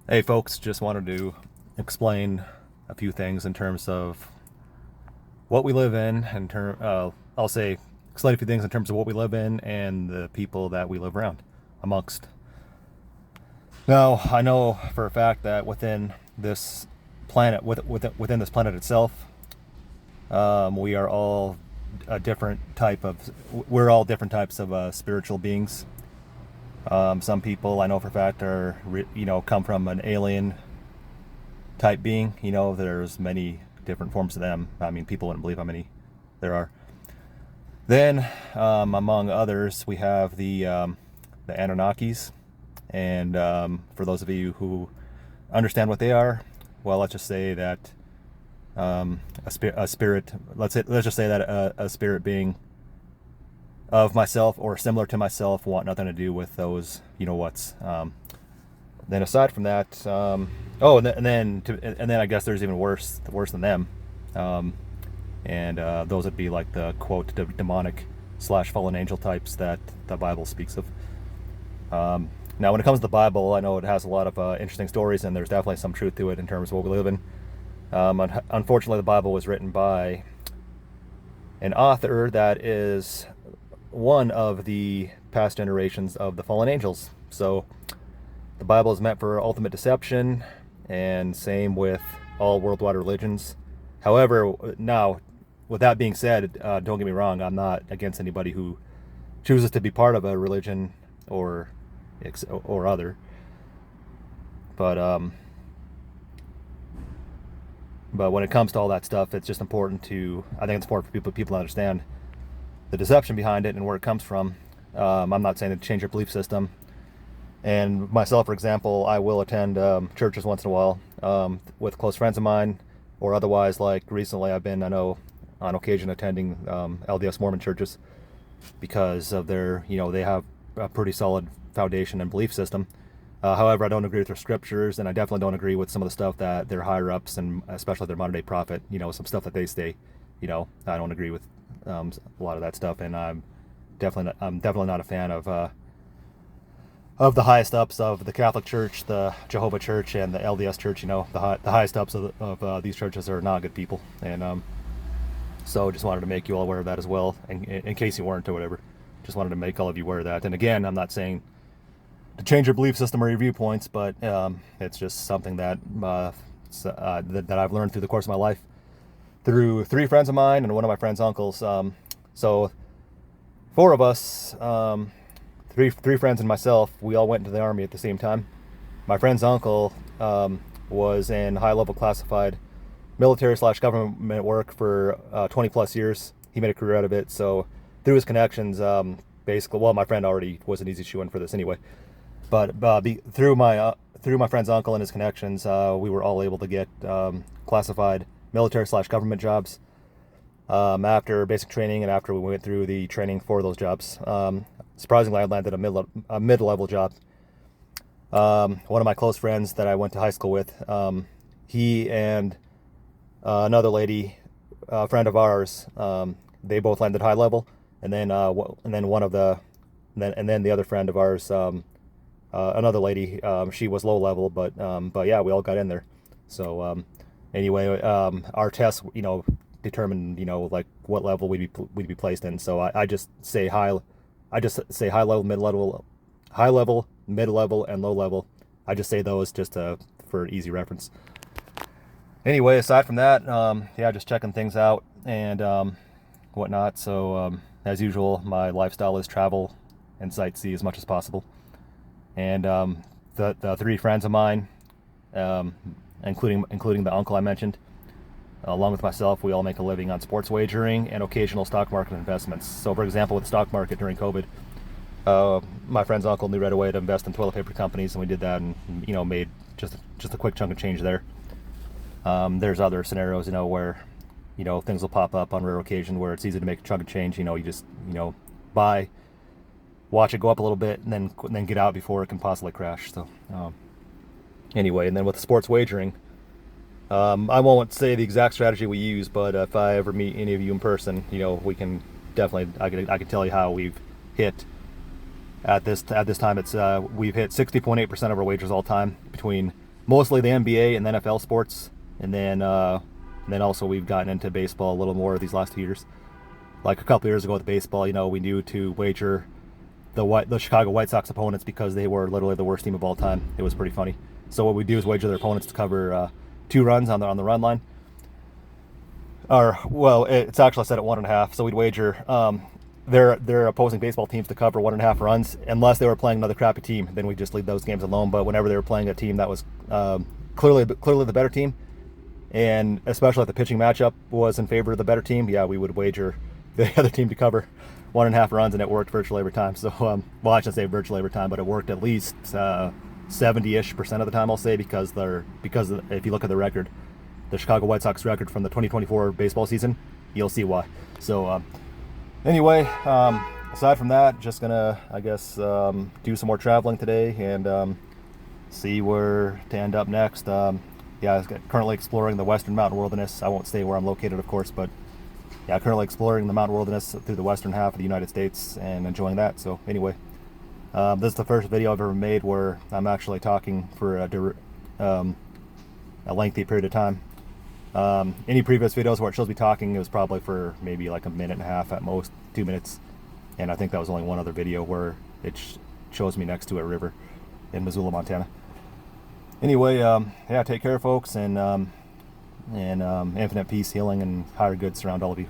Hey folks, just wanted to explain a few things in terms of what we live in I'll say explain a few things in terms of what we live in and the people that we live around amongst. Now, I know for a fact that within this planet, within this planet itself, we are all a different type of, we're all different types of spiritual beings. Some people I know for a fact are, come from an alien type being. There's many different forms of them. I mean, people wouldn't believe how many there are. Then, among others, we have the Anunnakis, and for those of you who understand what they are, well, let's just say that a spirit. Let's just say that a spirit being of myself or similar to myself want nothing to do with those. What's. Then aside from that, and then I guess there's even worse than them, and those would be like the quote demonic slash fallen angel types that the Bible speaks of. Now, when it comes to the Bible, I know it has a lot of interesting stories, and there's definitely some truth to it in terms of what we live in. Unfortunately, the Bible was written by an author that is one of the past generations of the fallen angels. So the Bible is meant for ultimate deception, and same with all worldwide religions. However, now, with that being said, don't get me wrong, I'm not against anybody who chooses to be part of a religion or other. But but when it comes to all that stuff, it's just important to, I think it's important for people to understand the deception behind it and where it comes from. I'm not saying to change your belief system. And myself, for example, I will attend churches once in a while with close friends of mine, or otherwise, like recently, I've been, I know, on occasion attending LDS Mormon churches because of their, they have a pretty solid foundation and belief system. However, I don't agree with their scriptures, and I definitely don't agree with some of the stuff that their higher ups, and especially their modern day prophet, some stuff that they say, I don't agree with a lot of that stuff, and I'm definitely not a fan of the highest ups of the Catholic Church, the Jehovah Church, and the LDS Church. The highest ups of these churches are not good people, and so just wanted to make you all aware of that as well, in case you weren't or whatever. Just wanted to make all of you aware of that. And again, I'm not saying to change your belief system or your viewpoints, but it's just something that that I've learned through the course of my life through three friends of mine and one of my friend's uncles. So four of us. Three friends and myself, we all went into the Army at the same time. My friend's uncle was in high-level classified military slash government work for 20 plus years. He made a career out of it. So through his connections, basically, well, my friend already was an easy shoe-in for this anyway. But through my friend's uncle and his connections, we were all able to get classified military slash government jobs after basic training and after we went through the training for those jobs. Surprisingly, I landed a mid-level job. One of my close friends that I went to high school with, he and another lady, a friend of ours, they both landed high level, and then the other friend of ours, another lady, she was low level, but yeah, we all got in there. So anyway, our tests, determined, like what level we'd be placed in. So I just say high level, mid level, and low level. I just say those just for easy reference. Anyway, aside from that, yeah, just checking things out and whatnot. So as usual, my lifestyle is travel and sightsee as much as possible. And the three friends of mine, including the uncle I mentioned, along with myself, we all make a living on sports wagering and occasional stock market investments. So, for example, with the stock market during COVID, my friend's uncle knew right away to invest in toilet paper companies, and we did that, and made just a quick chunk of change there. There's other scenarios, where things will pop up on rare occasion where it's easy to make a chunk of change. You just buy, watch it go up a little bit, and then get out before it can possibly crash. So anyway, and then with the sports wagering. I won't say the exact strategy we use, but if I ever meet any of you in person, we can definitely. I can tell you how we've hit at this time. It's we've hit 60.8% of our wagers all time between mostly the NBA and the NFL sports, and then also we've gotten into baseball a little more these last 2 years. Like a couple years ago with baseball, we knew to wager the Chicago White Sox opponents because they were literally the worst team of all time. It was pretty funny. So what we do is wager their opponents to cover 2 runs on the run line. Or, well, it's actually set at 1.5. So we'd wager their opposing baseball teams to cover 1.5 runs, unless they were playing another crappy team. Then we just leave those games alone. But whenever they were playing a team that was clearly the better team, and especially if the pitching matchup was in favor of the better team, yeah, we would wager the other team to cover 1.5 runs, and it worked virtually every time. So, well, I shouldn't say virtually every time, but it worked at least 70-ish% of the time, I'll say, because if you look at the record, the Chicago White Sox record from the 2024 baseball season, you'll see why. So, anyway, aside from that, just gonna, I guess, do some more traveling today and see where to end up next. Yeah, I'm currently exploring the Western Mountain Wilderness. I won't stay where I'm located, of course, but yeah, currently exploring the mountain wilderness through the western half of the United States and enjoying that. So anyway, this is the first video I've ever made where I'm actually talking for a lengthy period of time. Any previous videos where it shows me talking, it was probably for maybe like 1.5 minutes at most, 2 minutes. And I think that was only one other video where it shows me next to a river in Missoula, Montana. Anyway, yeah, take care, folks, and infinite peace, healing, and higher good surround all of you.